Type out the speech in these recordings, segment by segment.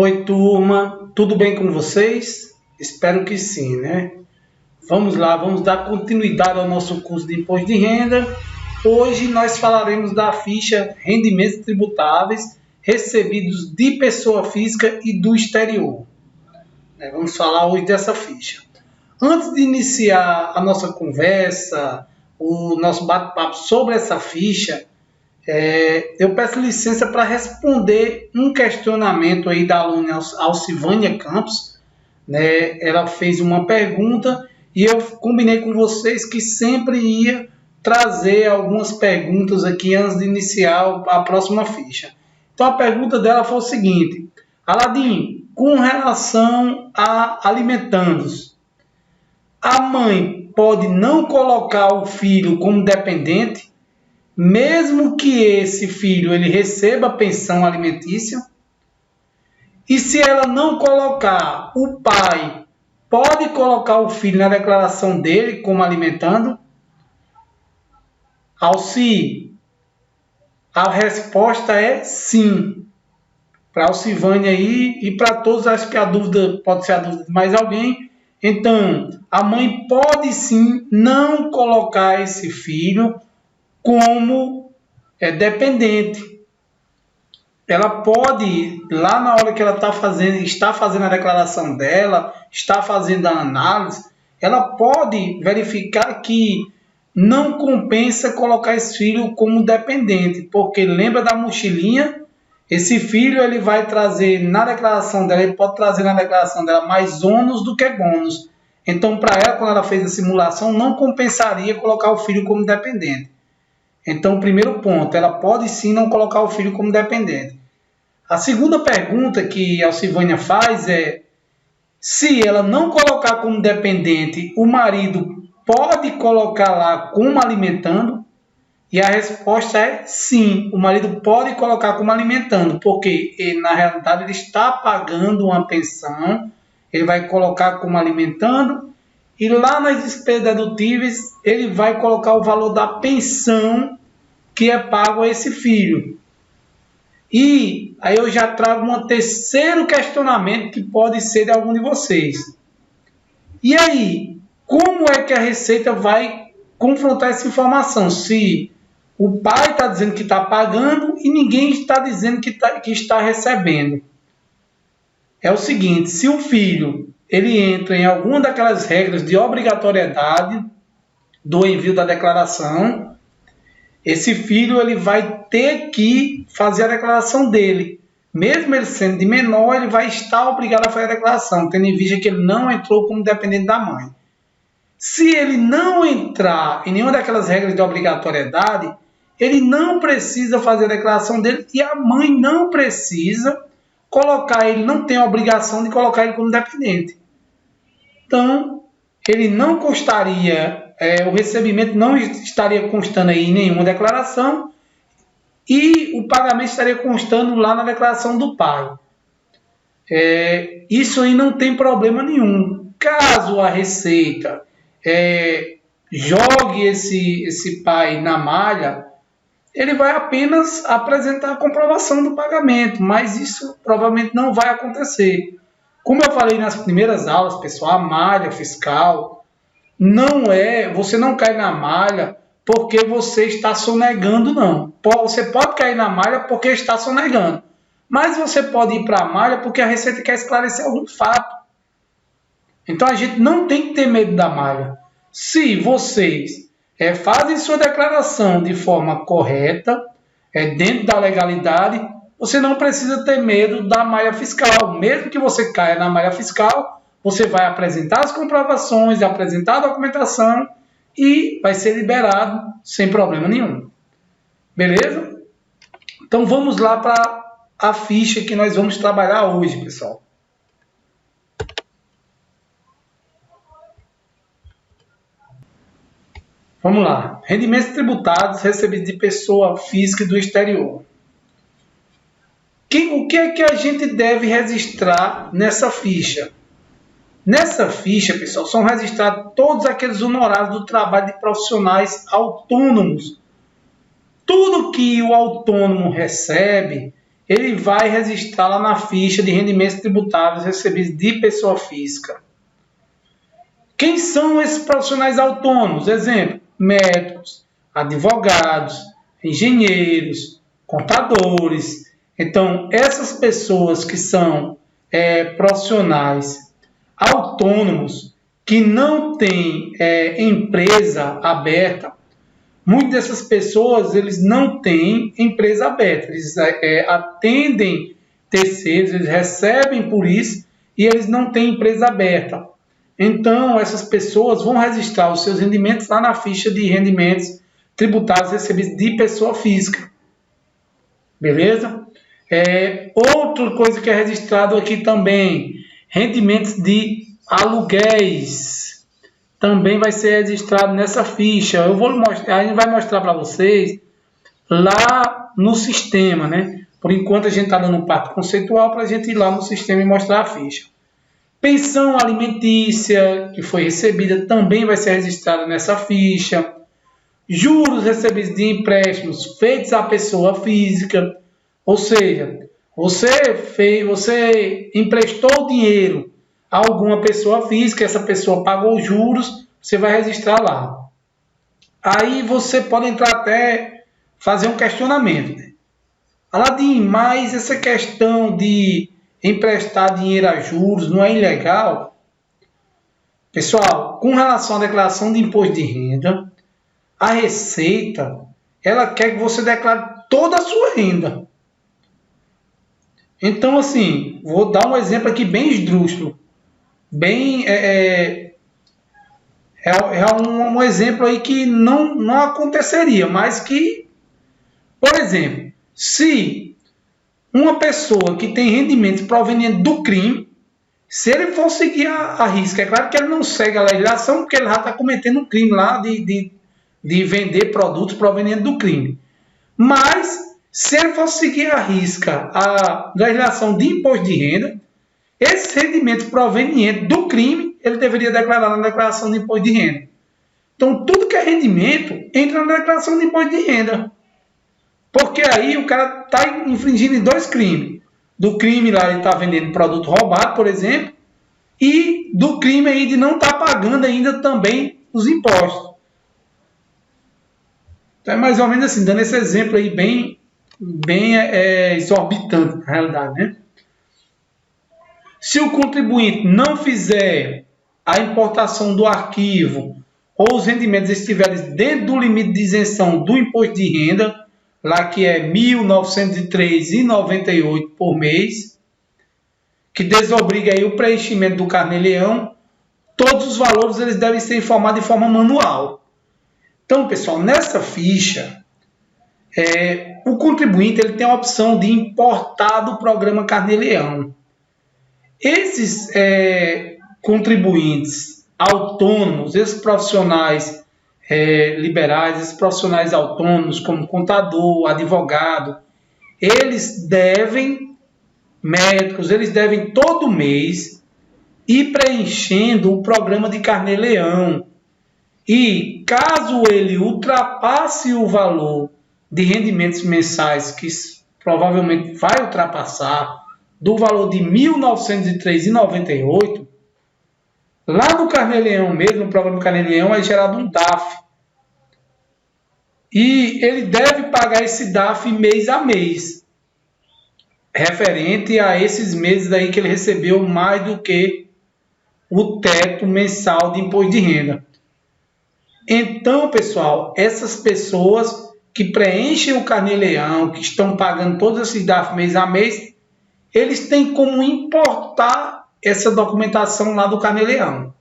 Oi, turma, tudo bem com vocês? Espero que sim, né? Vamos lá, vamos dar continuidade ao nosso curso de Imposto de Renda. Hoje nós falaremos da ficha Rendimentos Tributáveis recebidos de pessoa física e do exterior. Vamos falar hoje dessa ficha. Antes de iniciar a nossa conversa, o nosso bate-papo sobre essa ficha, eu peço licença para responder um questionamento aí da aluna Alcivânia Campos, né? Ela fez uma pergunta e eu combinei com vocês que sempre ia trazer algumas perguntas aqui antes de iniciar a próxima ficha. Então a pergunta dela foi o seguinte: Aladim, com relação a alimentandos, a mãe pode não colocar o filho como dependente, mesmo que esse filho ele receba pensão alimentícia? E se ela não colocar, o pai pode colocar o filho na declaração dele como alimentando? Alci, a resposta é sim. Para a Alcivânia aí e para todos, acho que a dúvida pode ser a dúvida de mais alguém. Então, a mãe pode sim não colocar esse filho como dependente. Ela pode, lá na hora que ela está fazendo a declaração dela, está fazendo a análise, ela pode verificar que não compensa colocar esse filho como dependente, porque lembra da mochilinha? Esse filho ele vai trazer na declaração dela, ele pode trazer na declaração dela mais ônus do que bônus. Então, para ela, quando ela fez a simulação, não compensaria colocar o filho como dependente. Então, o primeiro ponto, ela pode sim não colocar o filho como dependente. A segunda pergunta que a Alcivânia faz é: se ela não colocar como dependente, o marido pode colocar lá como alimentando? E a resposta é sim, o marido pode colocar como alimentando, porque ele, na realidade ele está pagando uma pensão, ele vai colocar como alimentando, e lá nas despesas dedutíveis ele vai colocar o valor da pensão que é pago a esse filho. E aí eu já trago um terceiro questionamento que pode ser de algum de vocês. E aí, como é que a Receita vai confrontar essa informação? Se o pai está dizendo que está pagando e ninguém está dizendo que está recebendo. É o seguinte: se o filho ele entra em alguma daquelas regras de obrigatoriedade do envio da declaração, esse filho ele vai ter que fazer a declaração dele. Mesmo ele sendo de menor, ele vai estar obrigado a fazer a declaração, tendo em vista que ele não entrou como dependente da mãe. Se ele não entrar em nenhuma daquelas regras de obrigatoriedade, ele não precisa fazer a declaração dele e a mãe não precisa colocar ele, não tem a obrigação de colocar ele como dependente. Então, ele não constaria, o recebimento não estaria constando aí em nenhuma declaração e o pagamento estaria constando lá na declaração do pai. Isso aí não tem problema nenhum. Caso a Receita jogue esse pai na malha, ele vai apenas apresentar a comprovação do pagamento, mas isso provavelmente não vai acontecer. Como eu falei nas primeiras aulas, pessoal, a malha fiscal você não cai na malha porque você está sonegando, não. Você pode cair na malha porque está sonegando, mas você pode ir para a malha porque a Receita quer esclarecer algum fato. Então a gente não tem que ter medo da malha. Se vocês fazem sua declaração de forma correta, dentro da legalidade, você não precisa ter medo da malha fiscal. Mesmo que você caia na malha fiscal, você vai apresentar as comprovações, apresentar a documentação e vai ser liberado sem problema nenhum. Beleza? Então vamos lá para a ficha que nós vamos trabalhar hoje, pessoal. Vamos lá. Rendimentos tributados recebidos de pessoa física do exterior. O que é que a gente deve registrar nessa ficha? Nessa ficha, pessoal, são registrados todos aqueles honorários do trabalho de profissionais autônomos. Tudo que o autônomo recebe, ele vai registrar lá na ficha de rendimentos tributáveis recebidos de pessoa física. Quem são esses profissionais autônomos? Exemplo, médicos, advogados, engenheiros, contadores. Então, essas pessoas que são profissionais autônomos, que não têm empresa aberta, muitas dessas pessoas eles não têm empresa aberta, eles atendem terceiros, eles recebem por isso e eles não têm empresa aberta. Então, essas pessoas vão registrar os seus rendimentos lá na ficha de rendimentos tributários recebidos de pessoa física. Beleza? Outra coisa que é registrado aqui também, rendimentos de aluguéis. Também vai ser registrado nessa ficha. Eu vou mostrar, a gente vai mostrar para vocês lá no sistema, né? Por enquanto a gente está dando um parte conceitual para a gente ir lá no sistema e mostrar a ficha. Pensão alimentícia que foi recebida também vai ser registrada nessa ficha. Juros recebidos de empréstimos feitos à pessoa física, ou seja, você emprestou dinheiro a alguma pessoa física, essa pessoa pagou juros, você vai registrar lá. Aí você pode entrar até fazer um questionamento, né? Aladim, mas essa questão de emprestar dinheiro a juros não é ilegal? Pessoal, com relação à declaração de imposto de renda, a Receita, ela quer que você declare toda a sua renda. Então, assim, vou dar um exemplo aqui bem esdrúxulo. Um exemplo aí que não aconteceria, mas que, por exemplo, se uma pessoa que tem rendimentos provenientes do crime, se ele for seguir a risca, é claro que ele não segue a legislação, porque ele já está cometendo um crime lá de vender produtos provenientes do crime. Mas, se ele for seguir a risca a legislação de imposto de renda, esses rendimentos provenientes do crime, ele deveria declarar na declaração de imposto de renda. Então, tudo que é rendimento entra na declaração de imposto de renda. Porque aí o cara está infringindo em dois crimes. Do crime lá ele está vendendo produto roubado, por exemplo, e do crime aí de não estar pagando ainda também os impostos. Então é mais ou menos assim, dando esse exemplo aí bem exorbitante, na realidade, né? Se o contribuinte não fizer a importação do arquivo ou os rendimentos estiverem dentro do limite de isenção do imposto de renda, lá que é R$ 1.903,98 por mês, que desobriga aí o preenchimento do carnê-leão, todos os valores eles devem ser informados de forma manual. Então, pessoal, nessa ficha, o contribuinte ele tem a opção de importar do programa Carnê-Leão. Esses contribuintes autônomos, esses profissionais liberais, esses profissionais autônomos, como contador, advogado, médicos, eles devem todo mês ir preenchendo o programa de Carnê-Leão. E caso ele ultrapasse o valor de rendimentos mensais, que provavelmente vai ultrapassar, do valor de R$ 1.903,98, lá no Carnê-Leão mesmo, no programa Carnê-Leão, é gerado um DAF. E ele deve pagar esse DAF mês a mês, referente a esses meses aí que ele recebeu mais do que o teto mensal de imposto de renda. Então, pessoal, essas pessoas que preenchem o Carnê-Leão, que estão pagando todos esses DAF mês a mês, eles têm como importar essa documentação lá do Carnê-Leão.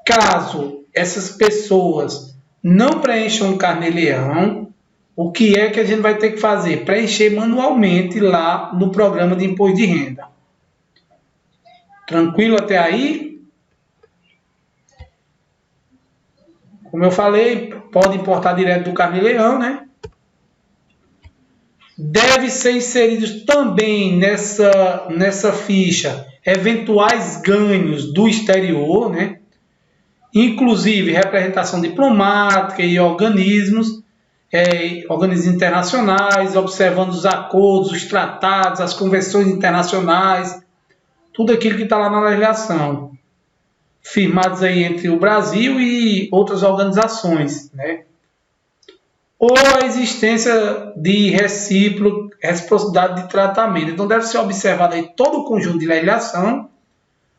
Caso essas pessoas não preencham o Carnê-Leão, o que é que a gente vai ter que fazer? Preencher manualmente lá no programa de imposto de renda. Tranquilo até aí? Como eu falei, pode importar direto do Carnê-Leão, né? Deve ser inseridos também nessa ficha eventuais ganhos do exterior, né? Inclusive representação diplomática e organismos. organismos internacionais, observando os acordos, os tratados, as convenções internacionais, tudo aquilo que está lá na legislação, firmados aí entre o Brasil e outras organizações, né? Ou a existência de reciprocidade de tratamento. Então deve ser observado aí todo o conjunto de legislação,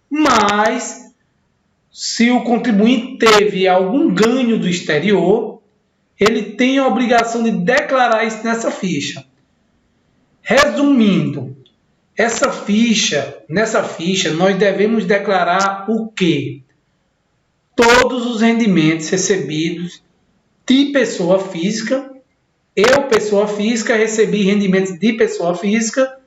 mas se o contribuinte teve algum ganho do exterior, ele tem a obrigação de declarar isso nessa ficha. Resumindo, nessa ficha nós devemos declarar o quê? Todos os rendimentos recebidos de pessoa física. Eu, pessoa física, recebi rendimentos de pessoa física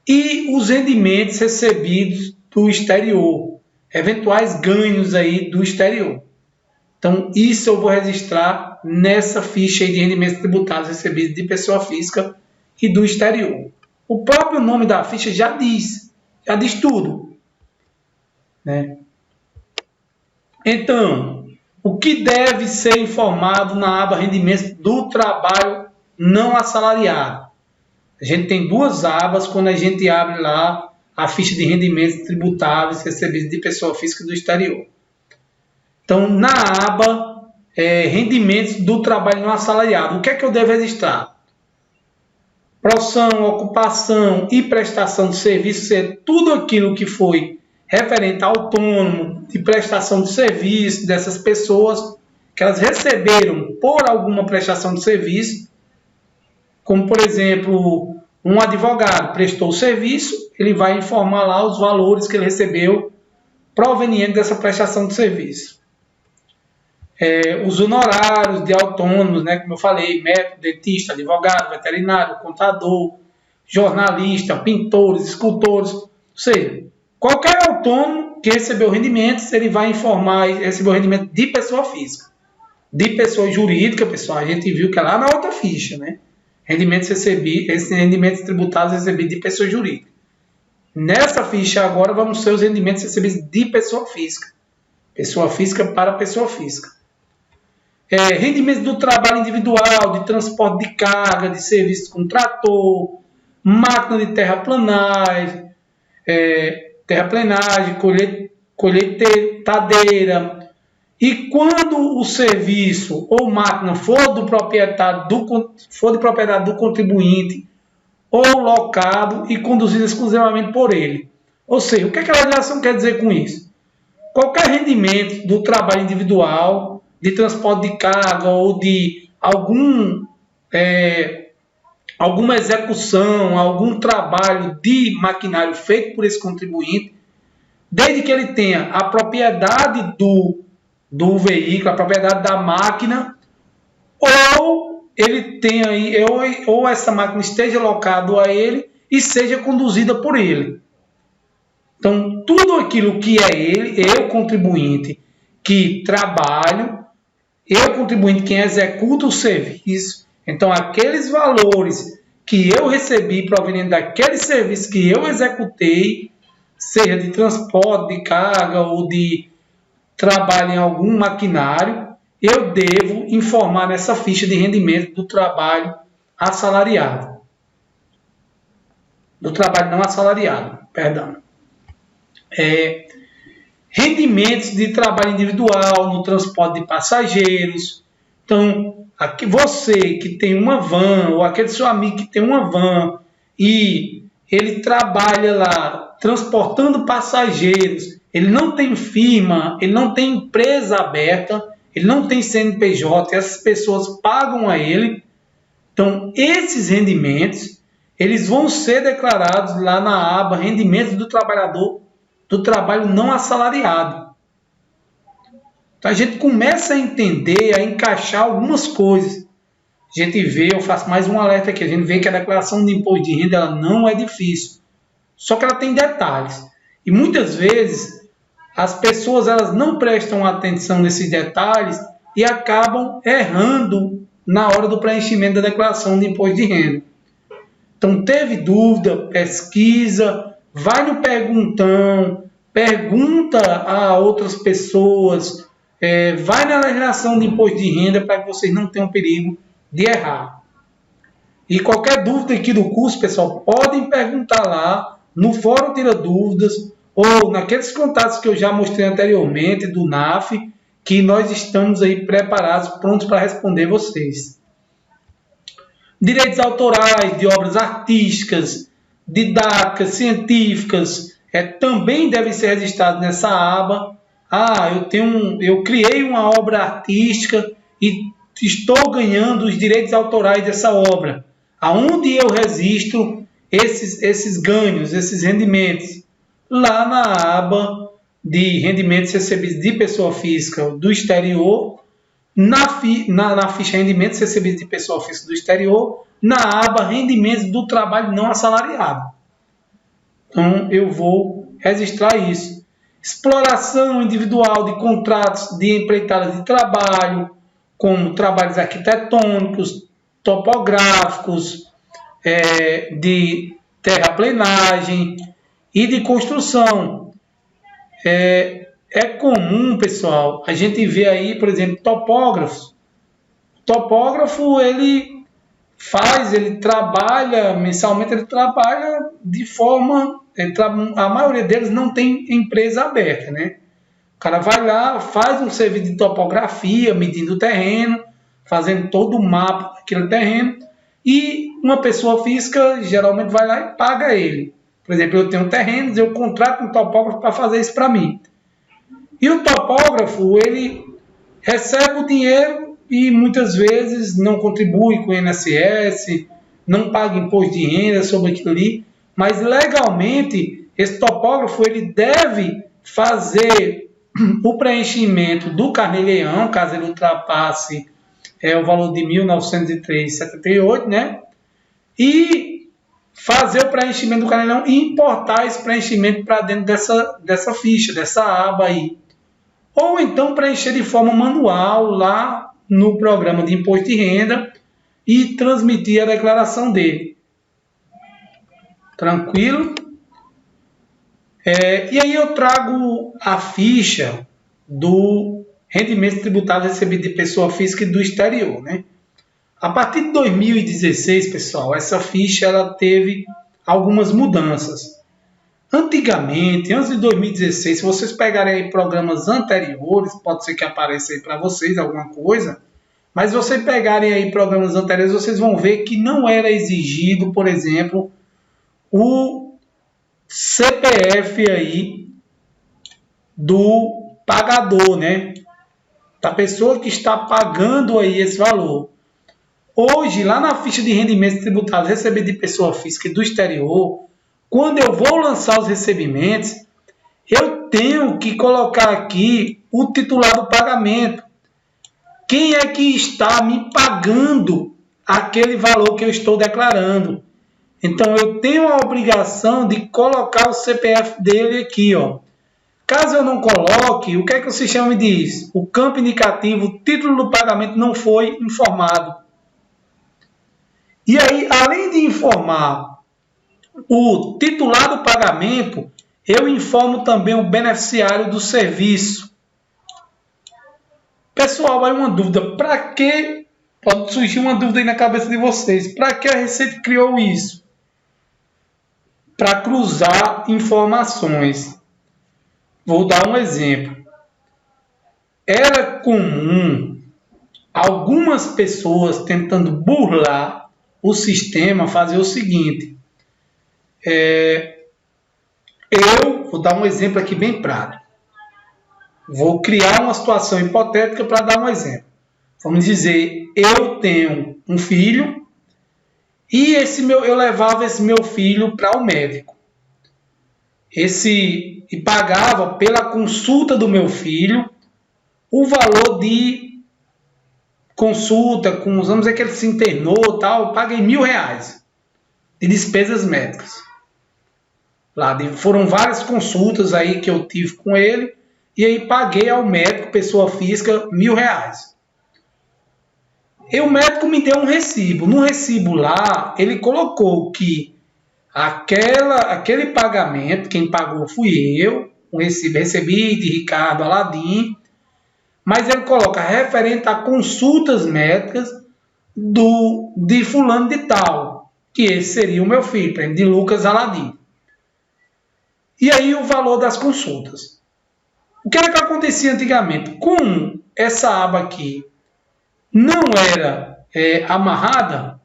e os rendimentos recebidos do exterior, eventuais ganhos aí do exterior. Então, isso eu vou registrar nessa ficha aí de rendimentos tributários recebidos de pessoa física e do exterior. O próprio nome da ficha já diz tudo, né? Então, o que deve ser informado na aba rendimentos do trabalho não assalariado? A gente tem duas abas quando a gente abre lá a ficha de rendimentos tributáveis recebidos de pessoa física do exterior. Então, na aba rendimentos do trabalho não assalariado, o que é que eu devo registrar? Profissão, ocupação e prestação de serviço, tudo aquilo que foi referente a autônomo, de prestação de serviço dessas pessoas que elas receberam por alguma prestação de serviço, como, por exemplo, um advogado prestou serviço, ele vai informar lá os valores que ele recebeu provenientes dessa prestação de serviço. Os honorários de autônomos, né, como eu falei, médico, dentista, advogado, veterinário, contador, jornalista, pintores, escultores, ou seja, qualquer autônomo que recebeu rendimentos, ele vai informar, recebeu rendimento de pessoa física. De pessoa jurídica, pessoal, a gente viu que é lá na outra ficha, né? Esses rendimentos tributários recebidos de pessoa jurídica. Nessa ficha agora vamos ser os rendimentos recebidos de pessoa física. Pessoa física para pessoa física. Rendimentos do trabalho individual, de transporte de carga, de serviço com trator, máquina de terraplanagem, colheitadeira. E quando o serviço ou máquina for de propriedade do contribuinte ou locado e conduzido exclusivamente por ele. Ou seja, o que a legislação quer dizer com isso? Qualquer rendimento do trabalho individual, de transporte de carga ou de alguma execução, algum trabalho de maquinário feito por esse contribuinte, desde que ele tenha a propriedade do veículo, a propriedade da máquina, ou ele tenha ou essa máquina esteja locada a ele e seja conduzida por ele. Então, tudo aquilo que é ele, eu contribuinte que trabalho, eu contribuinte quem executa o serviço, então aqueles valores que eu recebi provenientes daquele serviço que eu executei, seja de transporte de carga ou de trabalho em algum maquinário, eu devo informar nessa ficha de rendimento do trabalho assalariado. Do trabalho não assalariado, perdão. Rendimentos de trabalho individual no transporte de passageiros. Então, aqui você que tem uma van, ou aquele seu amigo que tem uma van, e ele trabalha lá transportando passageiros, ele não tem firma, ele não tem empresa aberta, ele não tem CNPJ, essas pessoas pagam a ele. Então, esses rendimentos, eles vão ser declarados lá na aba rendimentos do trabalhador do trabalho não assalariado. Então, a gente começa a entender, a encaixar algumas coisas. A gente vê, eu faço mais um alerta aqui, a gente vê que a declaração de imposto de renda ela não é difícil, só que ela tem detalhes. E muitas vezes as pessoas elas não prestam atenção nesses detalhes e acabam errando na hora do preenchimento da declaração de imposto de renda. Então, teve dúvida, pesquisa, vai no perguntão, pergunta a outras pessoas, vai na legislação de imposto de renda para que vocês não tenham perigo de errar. E qualquer dúvida aqui do curso, pessoal, podem perguntar lá no Fórum Tira Dúvidas ou naqueles contatos que eu já mostrei anteriormente do NAF, que nós estamos aí preparados, prontos para responder vocês. Direitos autorais de obras artísticas, didáticas, científicas, também devem ser registrados nessa aba. Eu criei uma obra artística e estou ganhando os direitos autorais dessa obra. Aonde eu registro esses ganhos, esses rendimentos? Lá na aba de rendimentos recebidos de pessoa física do exterior, na ficha rendimentos recebidos de pessoa física do exterior, na aba rendimentos do trabalho não assalariado. Então, eu vou registrar isso. Exploração individual de contratos de empreitadas de trabalho, como trabalhos arquitetônicos, topográficos, de terraplenagem e de construção. É comum, pessoal, a gente vê aí, por exemplo, topógrafos. O topógrafo, ele trabalha mensalmente, ele trabalha de forma... a maioria deles não tem empresa aberta, né? O cara vai lá, faz um serviço de topografia, medindo o terreno, fazendo todo o mapa daquele terreno, e uma pessoa física geralmente vai lá e paga ele. Por exemplo, eu tenho terrenos, eu contrato um topógrafo para fazer isso para mim. E o topógrafo, ele recebe o dinheiro e muitas vezes não contribui com o INSS, não paga imposto de renda sobre aquilo ali, mas legalmente esse topógrafo ele deve fazer o preenchimento do carnê-leão, caso ele ultrapasse o valor de R$ 1.903,78, né? E fazer o preenchimento do carnê-leão e importar esse preenchimento para dentro dessa ficha, dessa aba aí. Ou então preencher de forma manual lá no programa de imposto de renda e transmitir a declaração dele. Tranquilo? E aí eu trago a ficha do rendimento tributário recebido de pessoa física e do exterior, né? A partir de 2016, pessoal, essa ficha ela teve algumas mudanças. Antigamente, antes de 2016, se vocês pegarem aí programas anteriores, pode ser que apareça aí para vocês alguma coisa, mas se vocês pegarem aí programas anteriores, vocês vão ver que não era exigido, por exemplo, o CPF aí do pagador, né? Da pessoa que está pagando aí esse valor. Hoje, lá na ficha de rendimentos tributários recebidos de pessoa física e do exterior, quando eu vou lançar os recebimentos, eu tenho que colocar aqui o titular do pagamento. Quem é que está me pagando aquele valor que eu estou declarando? Então, eu tenho a obrigação de colocar o CPF dele aqui, ó. Caso eu não coloque, o que é que o sistema me diz? O campo indicativo, o título do pagamento não foi informado. E aí, além de informar o titular do pagamento, eu informo também o beneficiário do serviço. Pessoal, aí uma dúvida. Para que? Pode surgir uma dúvida aí na cabeça de vocês. Para que a Receita criou isso? Para cruzar informações. Vou dar um exemplo. Era comum algumas pessoas tentando burlar o sistema fazer o seguinte. Eu vou dar um exemplo aqui bem prático. Vou criar uma situação hipotética para dar um exemplo. Vamos dizer, eu tenho um filho e eu levava esse meu filho para o médico. E pagava pela consulta do meu filho o valor de consulta, vamos dizer que ele se internou, tal, eu paguei R$1.000 de despesas médicas. Foram várias consultas aí que eu tive com ele, e aí paguei ao médico, pessoa física, R$1.000. E o médico me deu um recibo. No recibo lá, ele colocou que aquele pagamento, quem pagou fui eu, um recibo recebi de Ricardo Aladim, mas ele coloca referente a consultas médicas de fulano de tal, que esse seria o meu filho, por exemplo, de Lucas Aladim. E aí o valor das consultas. O que era que acontecia antigamente? Como essa aba aqui não era amarrada,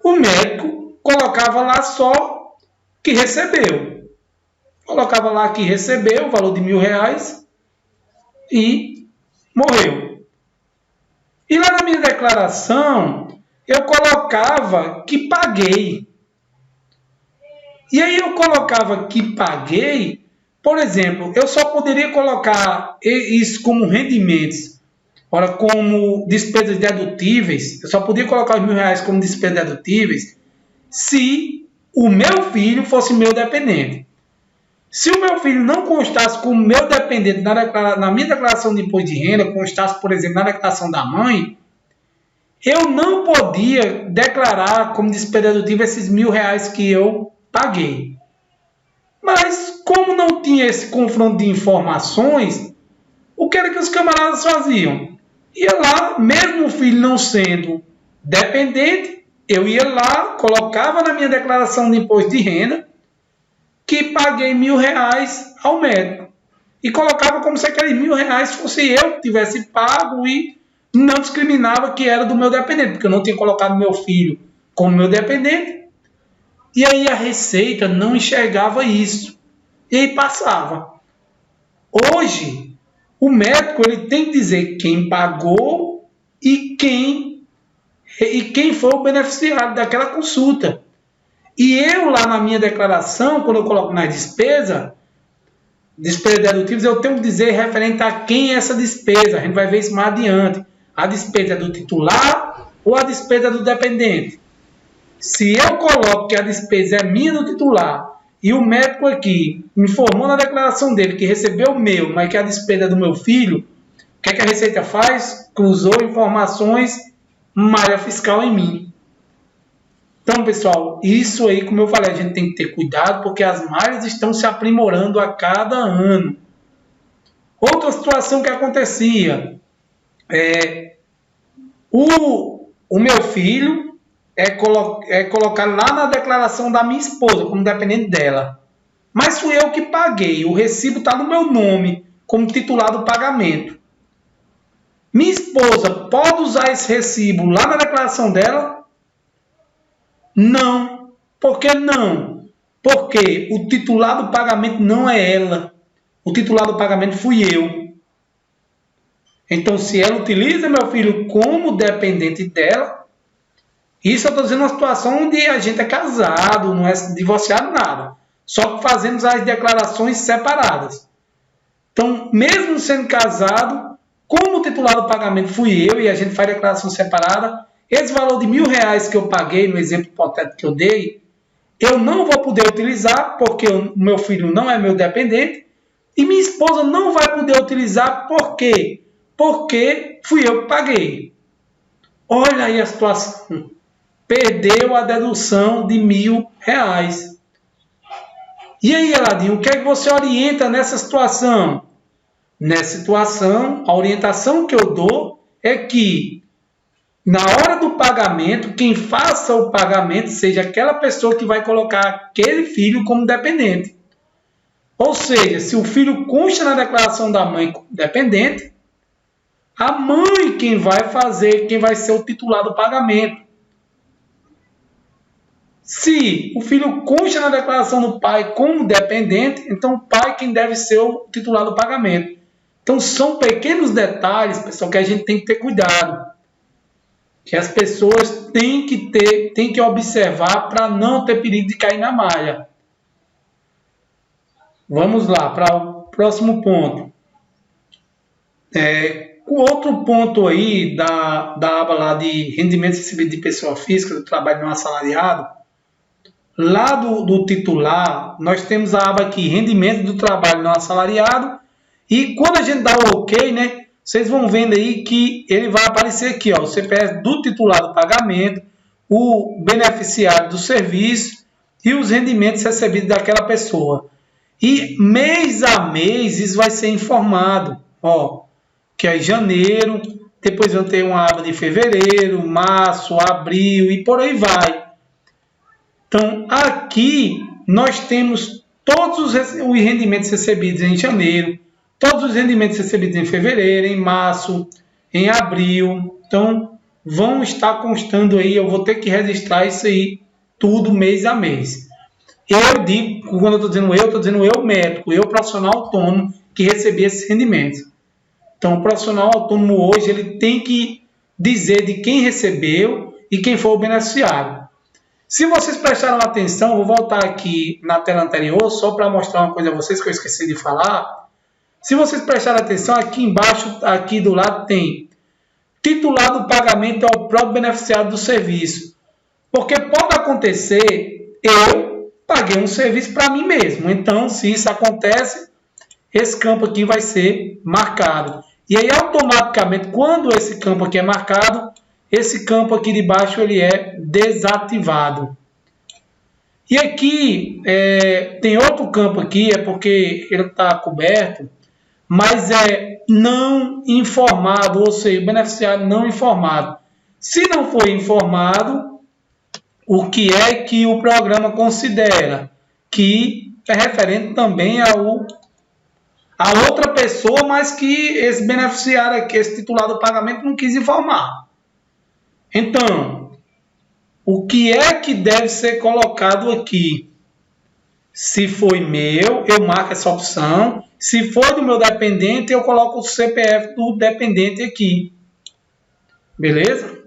o médico colocava lá só que recebeu. Colocava lá que recebeu o valor de R$1.000 e morreu. E lá na minha declaração, eu colocava que paguei. E aí eu colocava que paguei, por exemplo, eu só poderia colocar isso como rendimentos, ora, como despesas dedutíveis, eu só podia colocar os R$1.000 como despesas dedutíveis se o meu filho fosse meu dependente. Se o meu filho não constasse como meu dependente na minha declaração de imposto de renda, constasse, por exemplo, na declaração da mãe, eu não podia declarar como despesa dedutível esses R$1.000 que eu paguei. Mas, como não tinha esse confronto de informações, o que era que os camaradas faziam? Ia lá, mesmo o filho não sendo dependente, eu ia lá, colocava na minha declaração de imposto de renda que paguei R$1.000 ao médico. E colocava como se aqueles R$1.000 fosse eu que tivesse pago e não discriminava que era do meu dependente, porque eu não tinha colocado meu filho como meu dependente. E aí a Receita não enxergava isso. E aí passava. Hoje, o médico ele tem que dizer quem pagou e quem foi o beneficiário daquela consulta. E eu lá na minha declaração, quando eu coloco nas despesas dedutíveis, eu tenho que dizer referente a quem é essa despesa. A gente vai ver isso mais adiante. A despesa é do titular ou a despesa é do dependente? Se eu coloco que a despesa é minha do titular e o médico aqui informou na declaração dele que recebeu o meu, mas que a despesa é do meu filho, o que é que a Receita faz? Cruzou informações, malha fiscal em mim. Então, pessoal, isso aí, como eu falei, a gente tem que ter cuidado porque as malhas estão se aprimorando a cada ano. Outra situação que acontecia, o meu filho é colocado lá na declaração da minha esposa, como dependente dela. Mas fui eu que paguei, o recibo está no meu nome, como titular do pagamento. Minha esposa pode usar esse recibo lá na declaração dela? Não. Por que não? Porque o titular do pagamento não é ela. O titular do pagamento fui eu. Então, se ela utiliza meu filho como dependente dela, isso eu estou dizendo uma situação onde a gente é casado, não é divorciado, nada. Só que fazemos as declarações separadas. Então, mesmo sendo casado, como o titular do pagamento fui eu e a gente faz declaração separada, esse valor de R$1.000 que eu paguei, no exemplo hipotético que eu dei, eu não vou poder utilizar porque o meu filho não é meu dependente e minha esposa não vai poder utilizar por quê? Porque fui eu que paguei. Olha aí a situação. Perdeu a dedução de R$1.000. E aí, Eladinho, o que é que você orienta nessa situação? Nessa situação, a orientação que eu dou é que na hora do pagamento, quem faça o pagamento seja aquela pessoa que vai colocar aquele filho como dependente. Ou seja, se o filho consta na declaração da mãe como dependente, a mãe quem vai ser o titular do pagamento. Se o filho consta na declaração do pai como dependente, então o pai quem deve ser o titular do pagamento. Então são pequenos detalhes, pessoal, que a gente tem que ter cuidado. Que as pessoas têm que observar para não ter perigo de cair na malha. Vamos lá para o próximo ponto. O outro ponto aí da aba lá de rendimentos recebidos de pessoa física, do trabalho não assalariado, lá do titular, nós temos a aba aqui, rendimento do trabalho não assalariado, e quando a gente dá o OK, né? Vocês vão vendo aí que ele vai aparecer aqui, ó, o CPF do titular do pagamento, o beneficiário do serviço e os rendimentos recebidos daquela pessoa. E mês a mês isso vai ser informado, ó, que é janeiro, depois eu tenho uma aba de fevereiro, março, abril e por aí vai. Então, aqui nós temos todos os rendimentos recebidos em janeiro, todos os rendimentos recebidos em fevereiro, em março, em abril. Então, vão estar constando aí, eu vou ter que registrar isso aí tudo mês a mês. Eu digo, quando eu estou dizendo eu médico, eu profissional autônomo que recebi esses rendimentos. Então, o profissional autônomo hoje ele tem que dizer de quem recebeu e quem foi o beneficiário. Se vocês prestaram atenção, vou voltar aqui na tela anterior só para mostrar uma coisa a vocês que eu esqueci de falar. Se vocês prestaram atenção, aqui embaixo, aqui do lado tem titular do pagamento ao próprio beneficiário do serviço. Porque pode acontecer, eu paguei um serviço para mim mesmo. Então, se isso acontece, esse campo aqui vai ser marcado. E aí, automaticamente, quando esse campo aqui é marcado, esse campo aqui de baixo ele é desativado. E aqui tem outro campo aqui, é porque ele está coberto, mas é não informado, ou seja, beneficiário não informado. Se não for informado, o que é que o programa considera? Que é referente também a outra pessoa, mas que esse beneficiário aqui, esse titular do pagamento, não quis informar. Então, o que é que deve ser colocado aqui? Se foi meu, eu marco essa opção. Se for do meu dependente, eu coloco o CPF do dependente aqui. Beleza?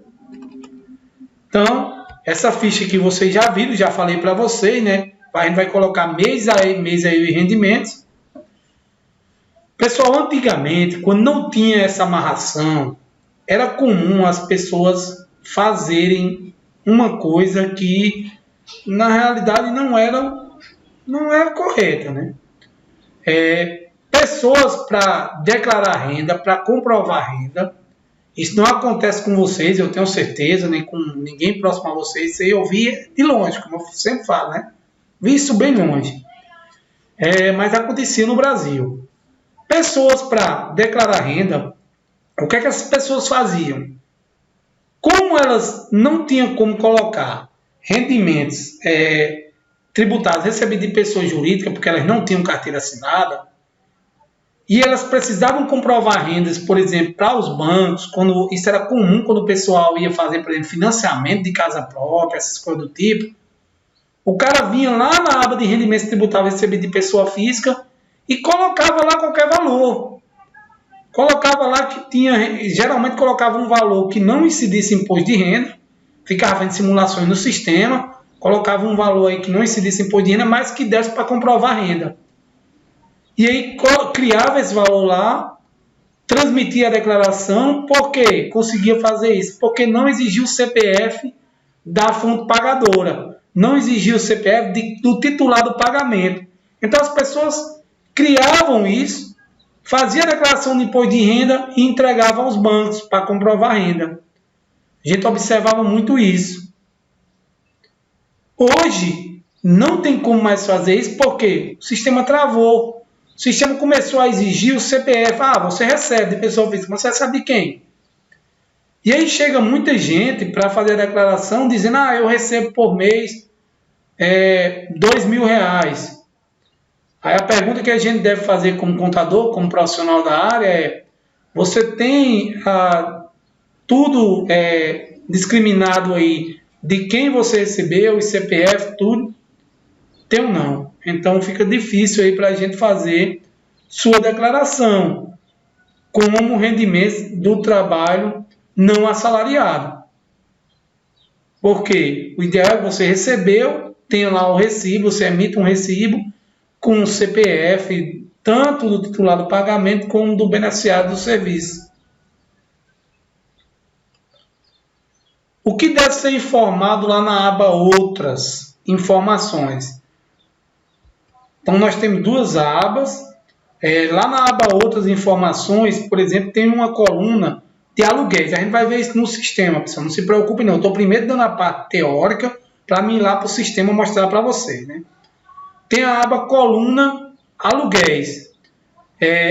Então, essa ficha que vocês já viram, já falei para vocês, né? A gente vai colocar mês aí os rendimentos. Pessoal, antigamente, quando não tinha essa amarração, era comum as pessoas fazerem uma coisa que na realidade não era correta, né? Pessoas para declarar renda, para comprovar renda, isso não acontece com vocês, eu tenho certeza, nem com ninguém próximo a vocês, isso aí eu vi de longe, como eu sempre falo, né? Vi isso bem longe. Mas acontecia no Brasil. Pessoas para declarar renda, o que é que as pessoas faziam? Como elas não tinham como colocar rendimentos tributários recebidos de pessoas jurídicas, porque elas não tinham carteira assinada, e elas precisavam comprovar rendas, por exemplo, para os bancos, quando isso era comum quando o pessoal ia fazer, por exemplo, financiamento de casa própria, essas coisas do tipo, o cara vinha lá na aba de rendimentos tributáveis recebidos de pessoa física e colocava lá qualquer valor. Colocava lá que geralmente colocava um valor que não incidisse imposto de renda, ficava fazendo simulações no sistema, colocava um valor aí que não incidisse imposto de renda, mas que desse para comprovar renda. E aí criava esse valor lá, transmitia a declaração, por quê? Conseguia fazer isso? Porque não exigia o CPF da fonte pagadora, não exigia o CPF do titular do pagamento. Então as pessoas criavam isso, fazia a declaração de imposto de renda e entregava aos bancos para comprovar a renda. A gente observava muito isso. Hoje, não tem como mais fazer isso porque o sistema travou. O sistema começou a exigir o CPF. Você recebe de pessoa física, mas você recebe de quem? E aí chega muita gente para fazer a declaração dizendo, eu recebo por mês R$2.000. Aí a pergunta que a gente deve fazer como contador, como profissional da área é, você tem tudo discriminado aí de quem você recebeu, o CPF, tudo? Tem ou não? Então fica difícil aí para a gente fazer sua declaração como rendimento do trabalho não assalariado. Porque o ideal é que você recebeu, tenha lá o recibo, você emite um recibo com o CPF, tanto do titular do pagamento como do beneficiário do serviço. O que deve ser informado lá na aba Outras Informações? Então, nós temos duas abas. Lá na aba Outras Informações, por exemplo, tem uma coluna de aluguéis. A gente vai ver isso no sistema, pessoal. Não se preocupe, não. Eu estou primeiro dando a parte teórica para mim ir lá para o sistema mostrar para vocês, né? Tem a aba coluna aluguéis.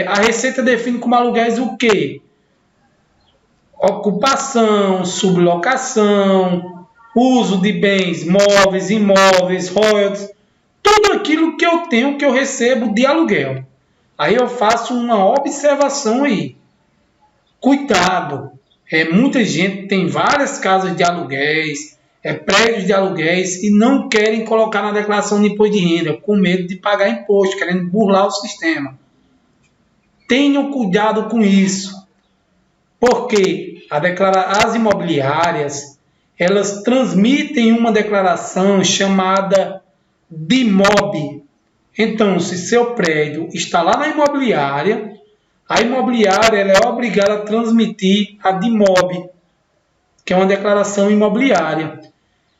A Receita define como aluguéis o quê? ocupação, sublocação, uso de bens móveis, imóveis, royalties, tudo aquilo que eu tenho, que eu recebo de aluguel. Aí eu faço uma observação aí. Cuidado, muita gente tem várias casas de aluguéis, prédios de aluguéis e não querem colocar na declaração de imposto de renda, com medo de pagar imposto, querendo burlar o sistema. Tenham cuidado com isso, porque as imobiliárias, elas transmitem uma declaração chamada DIMOB. Então, se seu prédio está lá na imobiliária, a imobiliária ela é obrigada a transmitir a DIMOB, que é uma declaração imobiliária.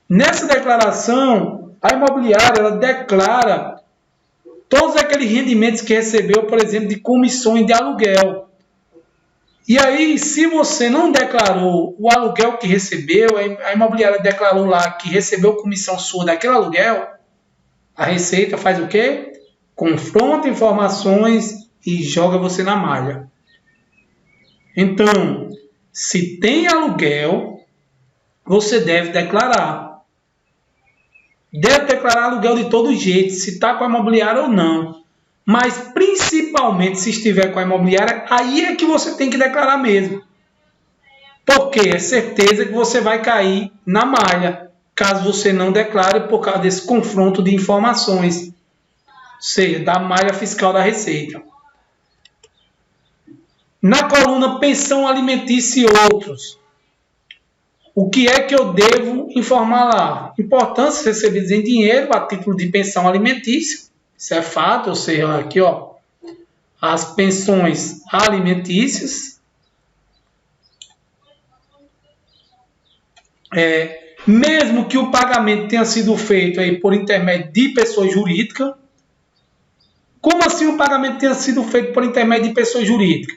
Nessa declaração, a imobiliária ela declara todos aqueles rendimentos que recebeu, por exemplo, de comissões de aluguel. E aí, se você não declarou o aluguel que recebeu, a imobiliária declarou lá que recebeu comissão sua daquele aluguel, a Receita faz o quê? Confronta informações e joga você na malha. Então, se tem aluguel, você deve declarar. Deve declarar aluguel de todo jeito, se está com a imobiliária ou não. Mas, principalmente, se estiver com a imobiliária, aí é que você tem que declarar mesmo. Porque é certeza que você vai cair na malha, caso você não declare por causa desse confronto de informações, ou seja, da malha fiscal da Receita. Na coluna pensão alimentícia e outros, o que é que eu devo informar lá? Importâncias recebidas em dinheiro a título de pensão alimentícia, isso é fato, ou seja, aqui ó, as pensões alimentícias, mesmo que o pagamento tenha sido feito aí por intermédio de pessoa jurídica. Como assim o pagamento tenha sido feito por intermédio de pessoa jurídica?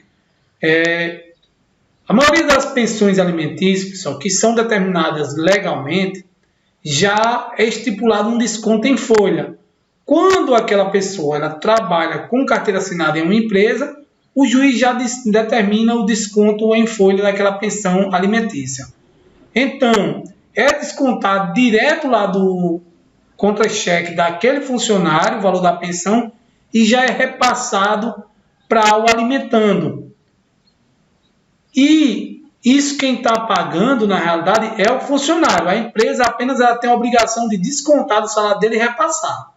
A maioria das pensões alimentícias, pessoal, que são determinadas legalmente, já é estipulado um desconto em folha. Quando aquela pessoa ela trabalha com carteira assinada em uma empresa, o juiz já determina o desconto em folha daquela pensão alimentícia. Então, é descontado direto lá do contra-cheque daquele funcionário, o valor da pensão, e já é repassado para o alimentando. E isso quem está pagando, na realidade, é o funcionário. A empresa apenas ela tem a obrigação de descontar do salário dele e repassar.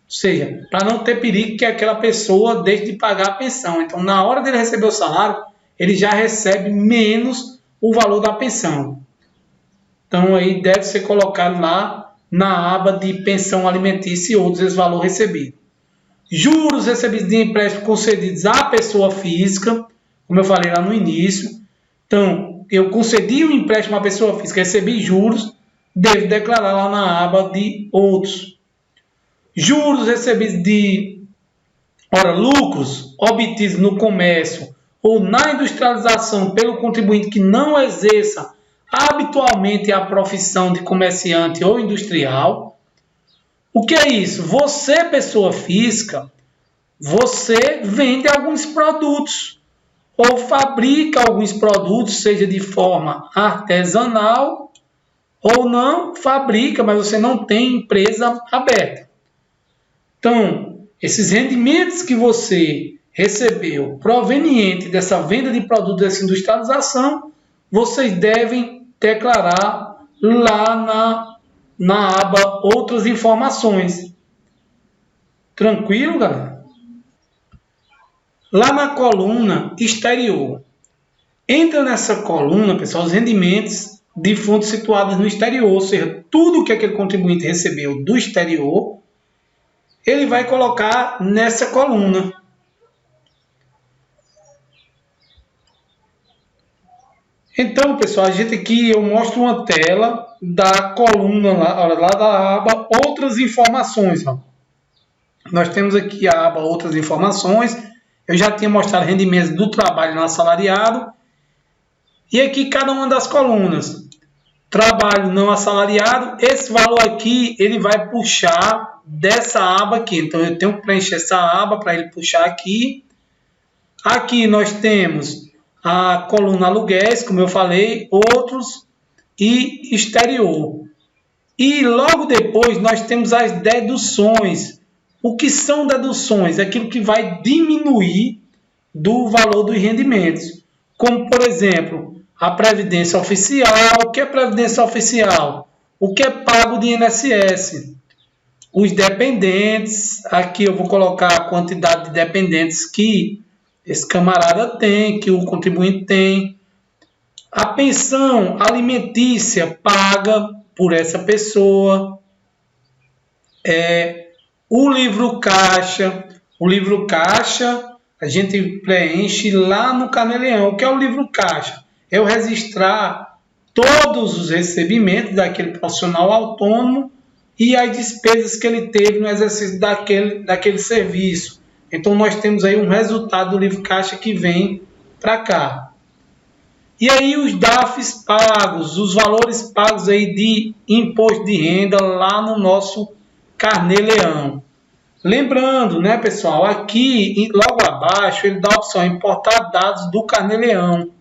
Ou seja, para não ter perigo que aquela pessoa deixe de pagar a pensão. Então, na hora dele receber o salário, ele já recebe menos o valor da pensão. Então, aí deve ser colocado lá na aba de pensão alimentícia e outros, esse valor recebido. Juros recebidos de empréstimo concedidos à pessoa física, como eu falei lá no início. Então, eu concedi um empréstimo à pessoa física, recebi juros, devo declarar lá na aba de outros. Juros recebidos de lucros obtidos no comércio ou na industrialização pelo contribuinte que não exerça habitualmente a profissão de comerciante ou industrial. O que é isso? Você, pessoa física, você vende alguns produtos ou fabrica alguns produtos, seja de forma artesanal ou não fabrica, mas você não tem empresa aberta. Então, esses rendimentos que você recebeu proveniente dessa venda de produtos dessa industrialização, vocês devem declarar lá na aba Outras Informações. Tranquilo, galera? Lá na coluna Exterior. Entra nessa coluna, pessoal, os rendimentos de fontes situadas no exterior, ou seja, tudo que aquele contribuinte recebeu do exterior, ele vai colocar nessa coluna. Então, pessoal, eu mostro uma tela da coluna lá da aba Outras Informações. Ó. Nós temos aqui a aba Outras Informações. Eu já tinha mostrado rendimentos do trabalho não assalariado. E aqui cada uma das colunas. Trabalho não assalariado. Esse valor aqui, ele vai puxar dessa aba aqui. Então, eu tenho que preencher essa aba para ele puxar aqui. Aqui nós temos a coluna aluguéis, como eu falei, outros e exterior. E logo depois nós temos as deduções. O que são deduções? Aquilo que vai diminuir do valor dos rendimentos. Como, por exemplo, a Previdência Oficial. O que é Previdência Oficial? O que é pago de INSS? Os dependentes. Aqui eu vou colocar a quantidade de dependentes que esse camarada tem, que o contribuinte tem. A pensão alimentícia paga por essa pessoa. O livro caixa. O livro caixa a gente preenche lá no Carnê-Leão. O que é o livro caixa? É o registrar todos os recebimentos daquele profissional autônomo e as despesas que ele teve no exercício daquele serviço. Então, nós temos aí um resultado do livro caixa que vem para cá. E aí, os DAFs pagos, os valores pagos aí de imposto de renda lá no nosso Carnê-Leão. Lembrando, né, pessoal, aqui, logo abaixo, ele dá a opção importar dados do Carnê-Leão.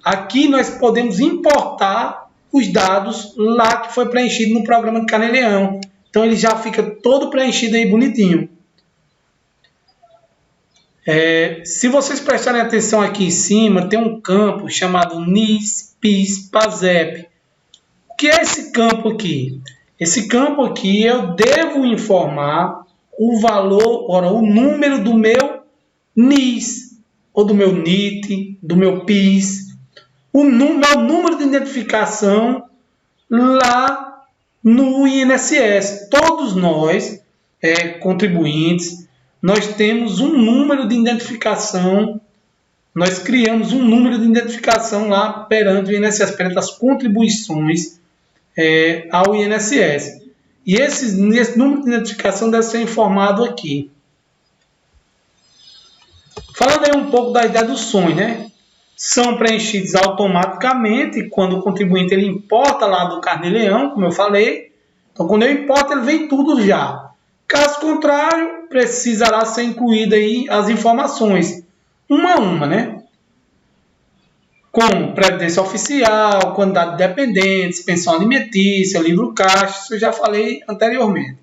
Aqui nós podemos importar os dados lá que foi preenchido no programa de Carnê-Leão. Então, ele já fica todo preenchido aí bonitinho. Se vocês prestarem atenção aqui em cima, tem um campo chamado NIS, PIS, PASEP. O que é esse campo aqui? Esse campo aqui eu devo informar o valor, o número do meu NIS, ou do meu NIT, do meu PIS, o número de identificação lá no INSS. Todos nós, contribuintes, nós temos um número de identificação, nós criamos um número de identificação lá perante o INSS, perante as contribuições ao INSS. E esse número de identificação deve ser informado aqui. Falando aí um pouco das deduções, né? São preenchidos automaticamente quando o contribuinte ele importa lá do Carnê-Leão, como eu falei. Então, quando eu importo, ele vem tudo já. Caso contrário, precisará ser incluída aí as informações, uma a uma, né? Como Previdência Oficial, quantidade de dependentes, pensão alimentícia, livro caixa, isso eu já falei anteriormente.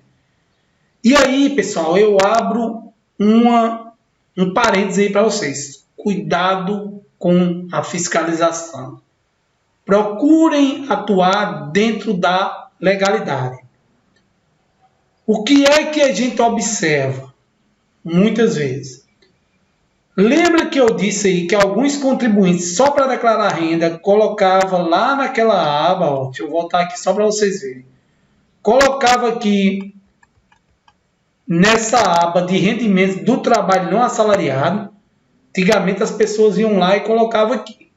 E aí, pessoal, eu abro um parênteses aí para vocês. Cuidado com a fiscalização. Procurem atuar dentro da legalidade. O que é que a gente observa? Muitas vezes. Lembra que eu disse aí que alguns contribuintes, só para declarar renda, colocavam lá naquela aba, deixa eu voltar aqui só para vocês verem. Colocava aqui nessa aba de rendimentos do trabalho não assalariado. Antigamente as pessoas iam lá e colocavam aqui.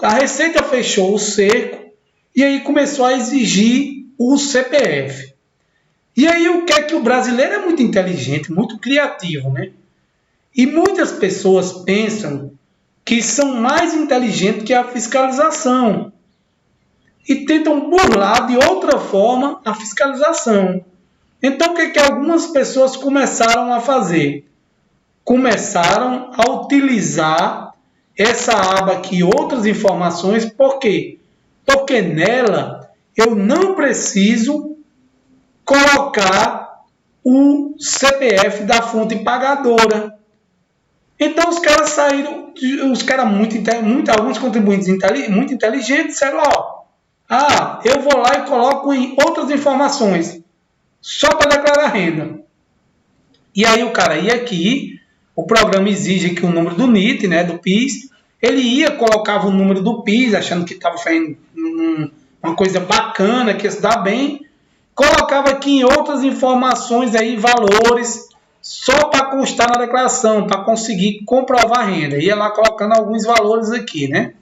A Receita fechou o cerco e aí começou a exigir o CPF. E aí o que é que o brasileiro é muito inteligente, muito criativo, né? E muitas pessoas pensam que são mais inteligentes que a fiscalização e tentam burlar de outra forma a fiscalização. Então, o que algumas pessoas começaram a fazer? Começaram a utilizar essa aba aqui, outras informações. Por quê? Porque nela eu não preciso colocar o CPF da fonte pagadora. Então os caras saíram, alguns contribuintes muito inteligentes disseram, eu vou lá e coloco em outras informações, só para declarar renda. E aí o cara ia aqui, o programa exige aqui o número do NIT, né, do PIS, ele colocava o número do PIS, achando que estava fazendo uma coisa bacana, que ia se dar bem, colocava aqui em outras informações aí valores, só para constar na declaração, para conseguir comprovar a renda. Ia lá colocando alguns valores aqui, né?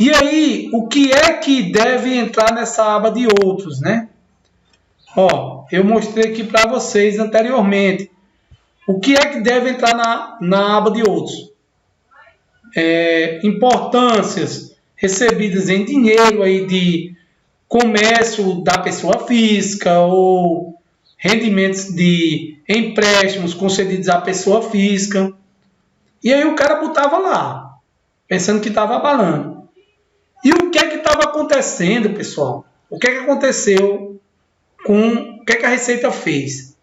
E aí, o que é que deve entrar nessa aba de outros, né? Eu mostrei aqui para vocês anteriormente. O que é que deve entrar na aba de outros? Importâncias recebidas em dinheiro aí de comércio da pessoa física ou rendimentos de empréstimos concedidos à pessoa física. E aí o cara botava lá. pensando que estava abalando. E o que é que estava acontecendo, pessoal? O que é que aconteceu o que é que a Receita fez?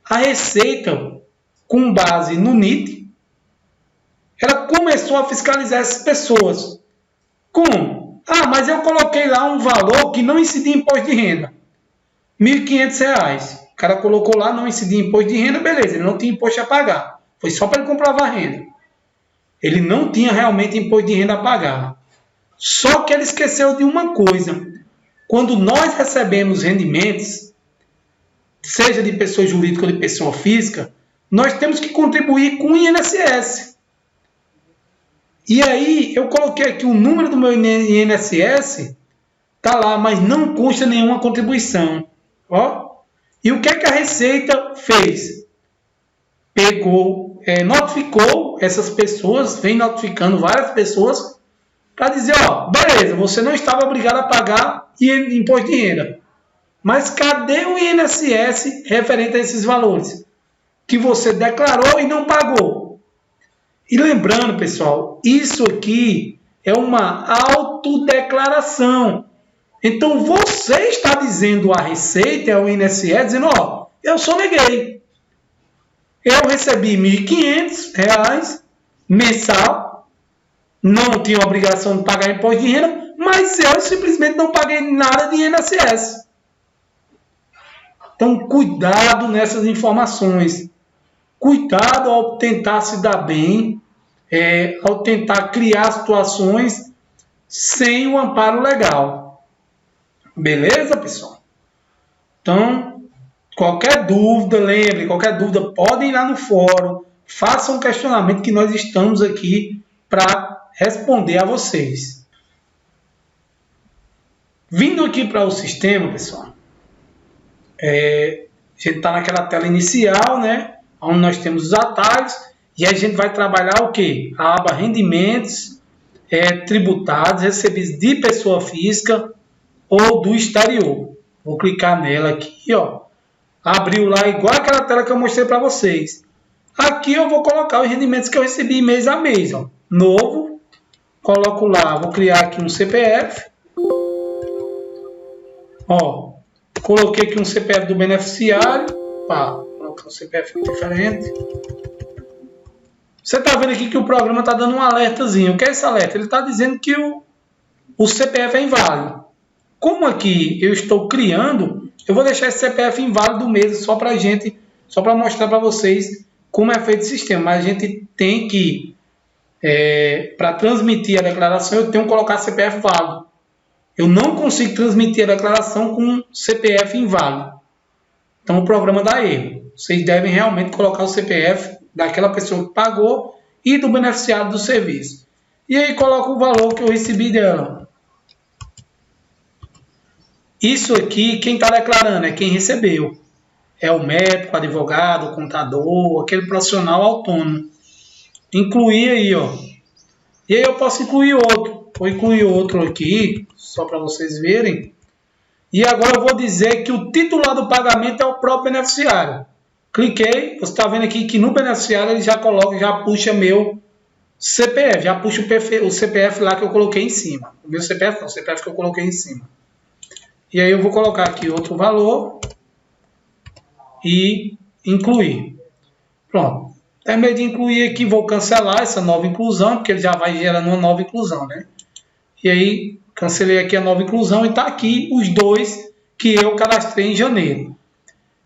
A Receita, com base no NIT, ela começou a fiscalizar essas pessoas. Como? Mas eu coloquei lá um valor que não incidia em imposto de renda. R$ 1.500. O cara colocou lá, não incidia em imposto de renda, beleza, ele não tinha imposto a pagar. Foi só para ele comprovar a renda. Ele não tinha realmente imposto de renda a pagar. Só que ele esqueceu de uma coisa. Quando nós recebemos rendimentos, seja de pessoa jurídica ou de pessoa física, nós temos que contribuir com o INSS. E aí, eu coloquei aqui o número do meu INSS, tá lá, mas não consta nenhuma contribuição. Ó. E o que é que a Receita fez? Pegou, notificou essas pessoas, vem notificando várias pessoas, para dizer, beleza, você não estava obrigado a pagar imposto de renda. Mas cadê o INSS referente a esses valores? Que você declarou e não pagou. E lembrando, pessoal, isso aqui é uma autodeclaração. Então, você está dizendo à Receita, ao INSS, dizendo, eu soneguei. Eu recebi R$ 1.500 mensal, não tinha obrigação de pagar imposto de renda, mas eu simplesmente não paguei nada de INSS. Então, cuidado nessas informações. Cuidado ao tentar se dar bem, ao tentar criar situações sem o amparo legal. Beleza, pessoal? Então, qualquer dúvida, lembre, qualquer dúvida, podem ir lá no fórum, façam um questionamento que nós estamos aqui para responder a vocês. Vindo aqui para o sistema, pessoal, a gente está naquela tela inicial, né? Onde nós temos os atalhos, e a gente vai trabalhar o quê? A aba rendimentos tributados, recebidos de pessoa física ou do exterior. Vou clicar nela aqui, abriu lá igual aquela tela que eu mostrei para vocês. Aqui eu vou colocar os rendimentos que eu recebi mês a mês, novo, coloco lá, vou criar aqui um CPF, coloquei aqui um CPF do beneficiário, colocar um CPF diferente. Você está vendo aqui que o programa está dando um alertazinho. O que é esse alerta? Ele está dizendo que o CPF é inválido. Como aqui eu estou criando, eu vou deixar esse CPF inválido mesmo, só para mostrar para vocês como é feito o sistema. Mas a gente tem que, para transmitir a declaração, eu tenho que colocar CPF válido. Eu não consigo transmitir a declaração com CPF inválido. Então o programa dá erro. Vocês devem realmente colocar o CPF daquela pessoa que pagou e do beneficiário do serviço. E aí coloco o valor que eu recebi dela. Isso aqui, quem está declarando é quem recebeu. É o médico, o advogado, o contador, aquele profissional autônomo. Incluir aí, E aí eu posso incluir outro. Vou incluir outro aqui, só para vocês verem. E agora eu vou dizer que o titular do pagamento é o próprio beneficiário. Cliquei, você está vendo aqui que no beneficiário ele já puxa meu CPF, já puxa o CPF lá que eu coloquei em cima. O meu CPF não, o CPF que eu coloquei em cima. E aí eu vou colocar aqui outro valor e incluir. Pronto. Terminei de incluir aqui, vou cancelar essa nova inclusão, porque ele já vai gerando uma nova inclusão, né? E aí, cancelei aqui a nova inclusão e está aqui os dois que eu cadastrei em janeiro.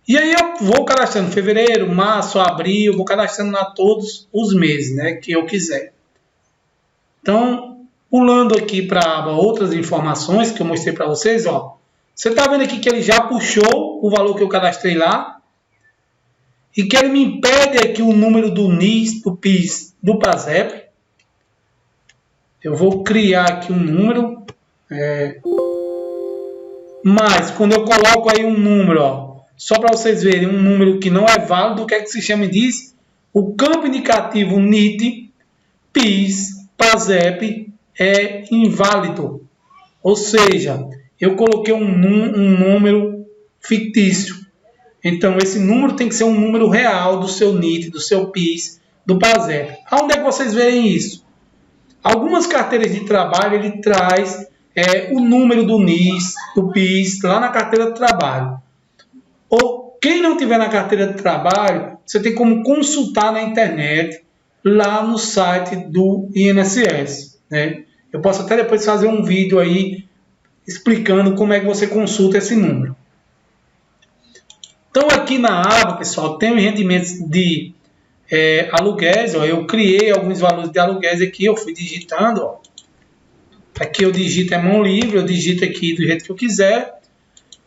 E aí eu vou cadastrando fevereiro, março, abril, vou cadastrando lá todos os meses, né, que eu quiser. Então, pulando aqui para a aba outras informações que eu mostrei para vocês, você está vendo aqui que ele já puxou o valor que eu cadastrei lá e que ele me impede aqui o número do NIS, do PIS, do PASEP. Eu vou criar aqui um número, mas quando eu coloco aí um número, só para vocês verem um número que não é válido, o que é que se chama disso? O campo indicativo NIT, PIS, PASEP é inválido. Ou seja, eu coloquei um número fictício. Então, esse número tem que ser um número real do seu NIT, do seu PIS, do PASEP. Aonde é que vocês veem isso? Algumas carteiras de trabalho ele traz o número do NIS, do PIS, lá na carteira de trabalho. Ou quem não tiver na carteira de trabalho, você tem como consultar na internet, lá no site do INSS, né? Eu posso até depois fazer um vídeo aí explicando como é que você consulta esse número. Então aqui na aba, pessoal, tem os rendimentos de aluguéis. Ó, eu criei alguns valores de aluguéis aqui, eu fui digitando. Ó. Aqui eu digito mão livre, eu digito aqui do jeito que eu quiser.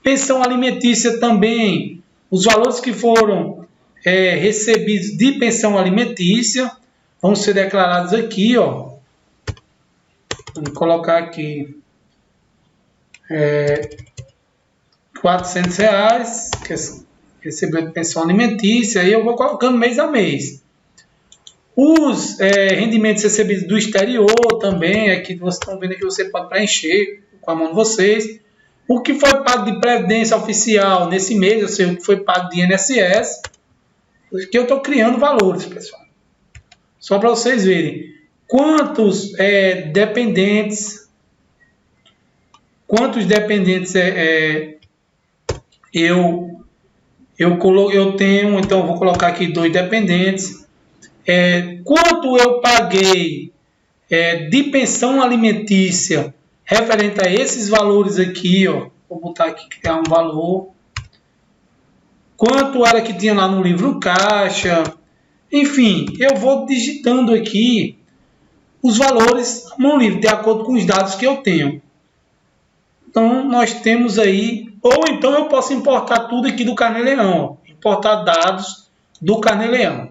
Pensão alimentícia também, os valores que foram recebidos de pensão alimentícia vão ser declarados aqui. Ó. Vou colocar aqui R$400, que é recebendo pensão alimentícia, aí eu vou colocando mês a mês. Os rendimentos recebidos do exterior também, aqui vocês estão vendo que você pode preencher com a mão de vocês. O que foi pago de previdência oficial nesse mês, eu sei o que foi pago de INSS, que eu estou criando valores, pessoal. Só para vocês verem quantos dependentes eu tenho. Então eu vou colocar aqui 2 dependentes. Quanto eu paguei de pensão alimentícia referente a esses valores aqui, ó. Vou botar aqui, criar um valor. Quanto era que tinha lá no livro caixa. Enfim, eu vou digitando aqui os valores à mão livre, de acordo com os dados que eu tenho. Então, nós temos aí, ou então eu posso importar tudo aqui do Carnê-Leão, importar dados do Carnê-Leão.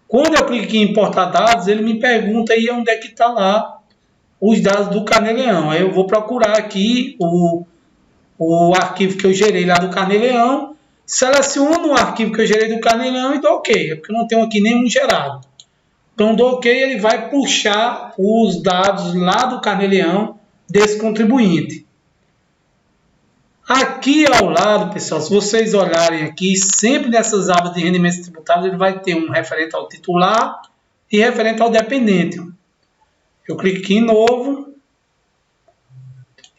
Quando eu clico em importar dados, ele me pergunta aí onde é que está lá os dados do Carnê-Leão. Aí eu vou procurar aqui o arquivo que eu gerei lá do Carnê-Leão, seleciono o arquivo que eu gerei do Carnê-Leão e dou OK, porque eu não tenho aqui nenhum gerado. Então, dou OK, ele vai puxar os dados lá do Carnê-Leão desse contribuinte. Aqui ao lado, pessoal, se vocês olharem aqui, sempre nessas abas de rendimentos tributáveis, ele vai ter um referente ao titular e referente ao dependente. Eu clico aqui em novo,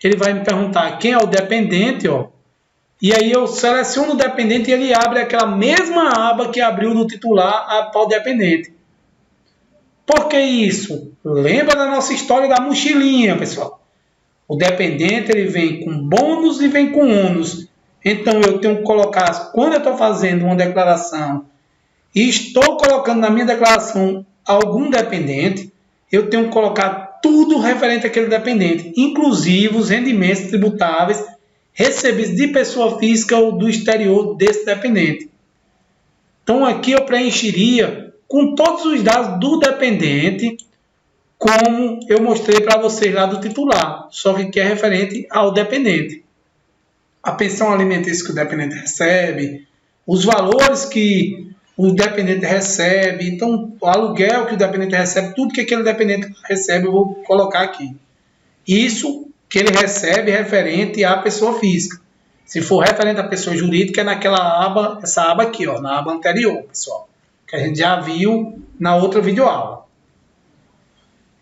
ele vai me perguntar quem é o dependente, ó, e aí eu seleciono o dependente e ele abre aquela mesma aba que abriu no titular para o dependente. Por que isso? Lembra da nossa história da mochilinha, pessoal? O dependente ele vem com bônus e vem com ônus. Então eu tenho que colocar, quando eu estou fazendo uma declaração e estou colocando na minha declaração algum dependente, eu tenho que colocar tudo referente àquele dependente, inclusive os rendimentos tributáveis recebidos de pessoa física ou do exterior desse dependente. Então aqui eu preencheria com todos os dados do dependente, como eu mostrei para vocês lá do titular, só que é referente ao dependente. A pensão alimentícia que o dependente recebe, os valores que o dependente recebe, então o aluguel que o dependente recebe, tudo que aquele dependente recebe eu vou colocar aqui. Isso que ele recebe referente à pessoa física. Se for referente à pessoa jurídica, é naquela aba, essa aba aqui, ó, na aba anterior, pessoal, que a gente já viu na outra videoaula.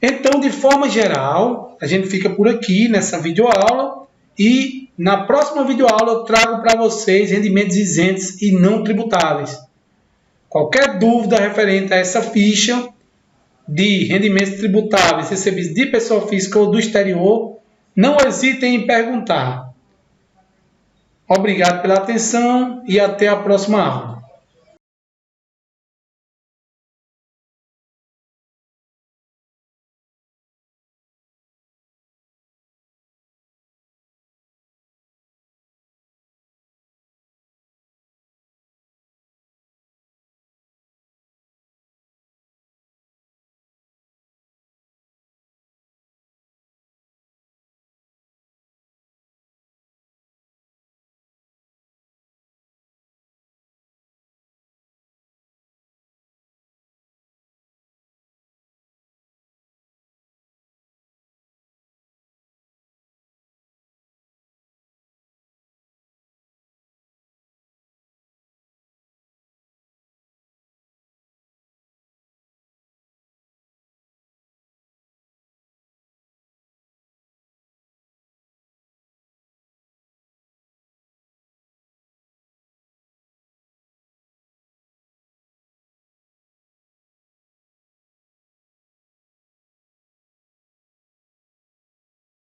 Então, de forma geral, a gente fica por aqui nessa videoaula e na próxima videoaula eu trago para vocês rendimentos isentos e não tributáveis. Qualquer dúvida referente a essa ficha de rendimentos tributáveis recebidos de pessoa física ou do exterior, não hesitem em perguntar. Obrigado pela atenção e até a próxima aula.